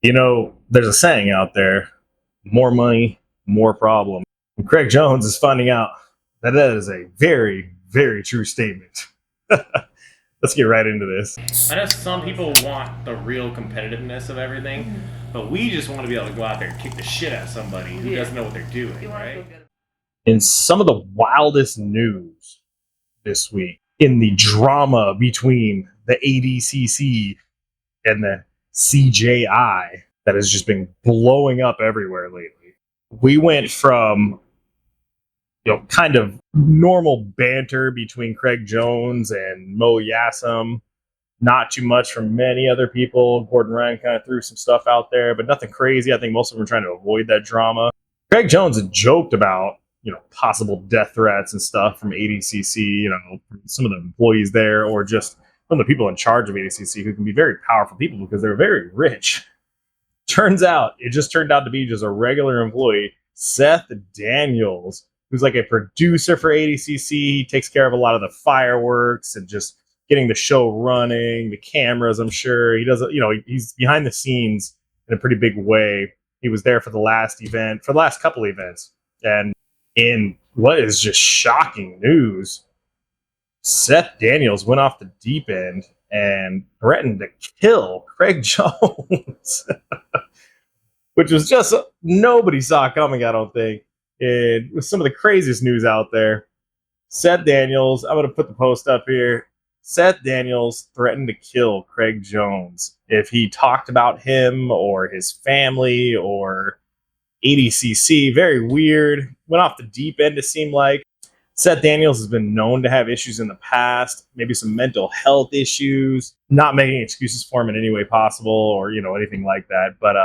You know, there's a saying out there, more money, more problem. And Craig Jones is finding out that that is a very, very true statement. Let's get right into this. I know some people want the real competitiveness of everything, but we just want to be able to go out there and kick the shit out of somebody who doesn't know what they're doing, right? In some of the wildest news this week, in the drama between the ADCC and the CJI that has just been blowing up everywhere lately, we went from kind of normal banter between Craig Jones and Mo Yassam, not too much from many other people. Gordon Ryan kind of threw some stuff out there, but nothing crazy. I think most of them were trying to avoid that drama. Craig Jones had joked about possible death threats and stuff from ADCC, from some of the employees there, or just from the people in charge of ADCC, who can be very powerful people because they're very rich. Turns out, it just turned out to be just a regular employee, Seth Daniels, who's like a producer for ADCC. He takes care of a lot of the fireworks and just getting the show running, the cameras, I'm sure. He does, he's behind the scenes in a pretty big way. He was there for the last couple events. And in what is just shocking news, Seth Daniels went off the deep end and threatened to kill Craig Jones, which was just nobody saw coming, I don't think. And with some of the craziest news out there, Seth Daniels, I'm going to put the post up here. Seth Daniels threatened to kill Craig Jones if he talked about him or his family or ADCC. Very weird. Went off the deep end, it seemed like. Seth Daniels has been known to have issues in the past, maybe some mental health issues, not making excuses for him in any way possible or, anything like that. But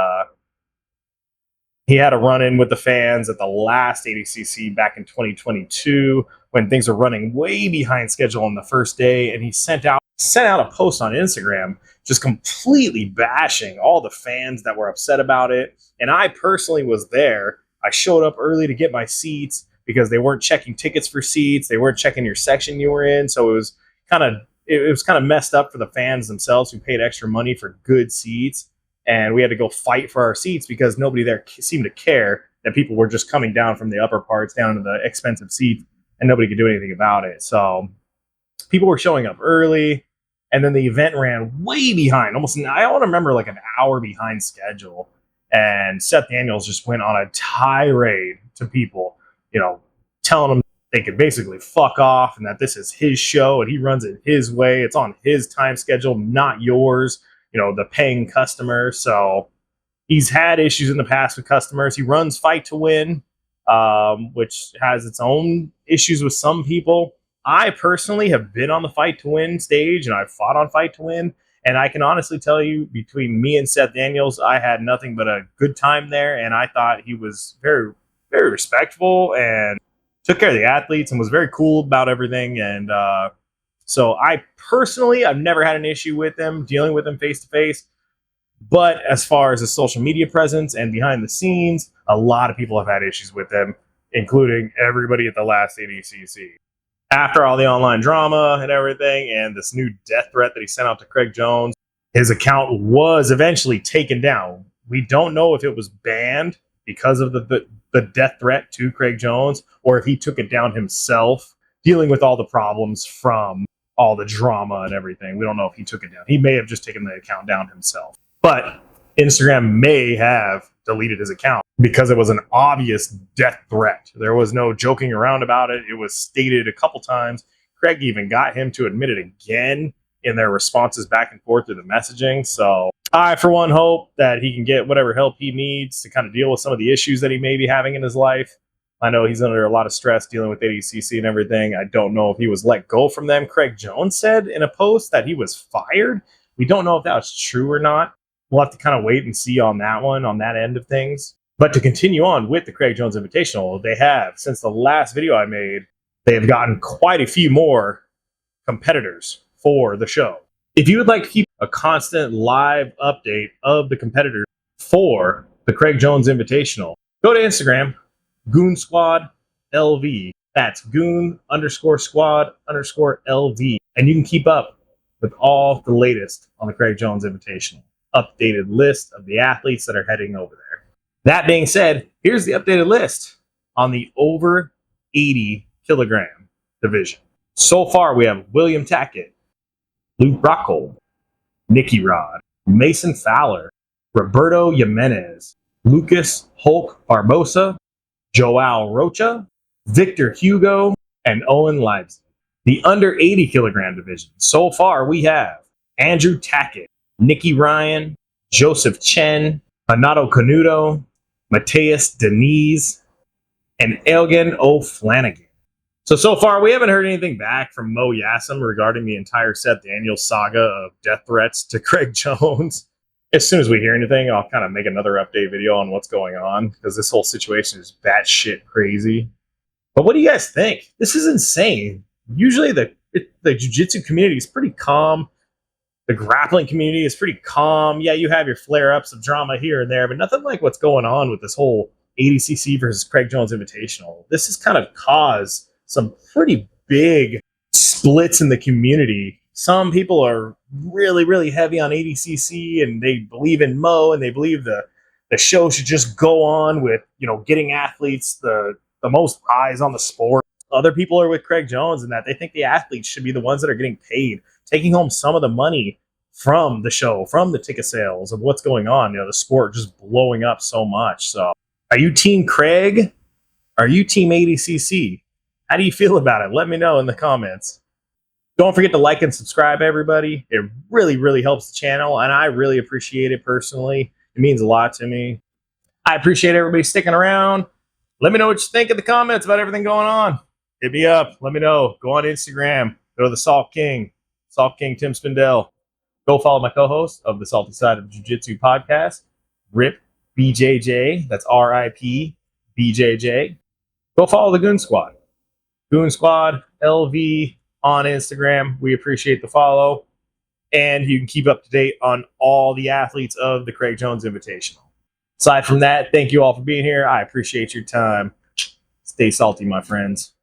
he had a run-in with the fans at the last ADCC back in 2022 when things were running way behind schedule on the first day, and he sent out a post on Instagram just completely bashing all the fans that were upset about it. And I personally was there. I showed up early to get my seats because they weren't checking tickets for seats. They weren't checking your section you were in. So it was kind of messed up for the fans themselves who paid extra money for good seats. And we had to go fight for our seats because nobody there seemed to care that people were just coming down from the upper parts down to the expensive seats, and nobody could do anything about it. So people were showing up early, and then the event ran way behind, I want to remember like an hour behind schedule. And Seth Daniels just went on a tirade to people, telling them they could basically fuck off and that this is his show and he runs it his way. It's on his time schedule, not yours, the paying customer. So he's had issues in the past with customers. He runs Fight to Win, which has its own issues with some people. I personally have been on the Fight to Win stage and I've fought on Fight to Win. And I can honestly tell you, between me and Seth Daniels, I had nothing but a good time there. And I thought he was very, very respectful and took care of the athletes and was very cool about everything. And so I've never had an issue with him, dealing with him face to face. But as far as his social media presence and behind the scenes, a lot of people have had issues with him, including everybody at the last ADCC. After all the online drama and everything, and this new death threat that he sent out to Craig Jones, his account was eventually taken down. We don't know if it was banned because of the death threat to Craig Jones, or if he took it down himself, dealing with all the problems from all the drama and everything. We don't know if he took it down. He may have just taken the account down himself. But Instagram may have deleted his account because it was an obvious death threat. There was no joking around about it. It was stated a couple times. Craig even got him to admit it again in their responses back and forth through the messaging. So I, for one, hope that he can get whatever help he needs to kind of deal with some of the issues that he may be having in his life. I know he's under a lot of stress dealing with ADCC and everything. I don't know if he was let go from them. Craig Jones said in a post that he was fired. We don't know if that was true or not. We'll have to kind of wait and see on that one, on that end of things. But to continue on with the Craig Jones Invitational, they have, since the last video I made, they have gotten quite a few more competitors for the show. If you would like to keep a constant live update of the competitors for the Craig Jones Invitational, go to Instagram, Goon Squad LV. That's Goon_Squad_LV. And you can keep up with all the latest on the Craig Jones Invitational. updated list of the athletes that are heading over there. That being said, here's the updated list on the over 80 kilogram division. So far, we have William Tackett, Luke Rockhold, Nicky Rod, Mason Fowler, Roberto Jimenez, Lucas Hulk Barbosa, Joao Rocha, Victor Hugo, and Owen Leibson. The under 80 kilogram division. So far, we have Andrew Tackett, Nicky Ryan, Joseph Chen, Renato Canuto, Mateus Deniz, and Elgin O'Flanagan. So far, we haven't heard anything back from Mo Yassam regarding the entire Seth Daniels saga of death threats to Craig Jones. As soon as we hear anything, I'll kind of make another update video on what's going on, because this whole situation is batshit crazy. But what do you guys think? This is insane. Usually the jiu-jitsu community is pretty calm. The grappling community is pretty calm. Yeah, you have your flare-ups of drama here and there, but nothing like what's going on with this whole ADCC versus Craig Jones Invitational. This has kind of caused some pretty big splits in the community. Some people are really, really heavy on ADCC, and they believe in Mo, and they believe the show should just go on with, getting athletes the most eyes on the sport. Other people are with Craig Jones in that they think the athletes should be the ones that are getting paid, taking home some of the money from the show, from the ticket sales of what's going on. The sport just blowing up so much. So are you team Craig? Are you team ADCC? How do you feel about it? Let me know in the comments. Don't forget to like and subscribe, everybody. It really, really helps the channel, and I really appreciate it personally. It means a lot to me. I appreciate everybody sticking around. Let me know what you think in the comments about everything going on. Hit me up. Let me know. Go on Instagram. Go to the Salt King Tim Spindell. Go follow my co-host of the Salty Side of Jiu-Jitsu podcast, Rip BJJ. That's RIP BJJ. Go follow the Goon Squad. Goon Squad LV on Instagram. We appreciate the follow. And you can keep up to date on all the athletes of the Craig Jones Invitational. Aside from that, thank you all for being here. I appreciate your time. Stay salty, my friends.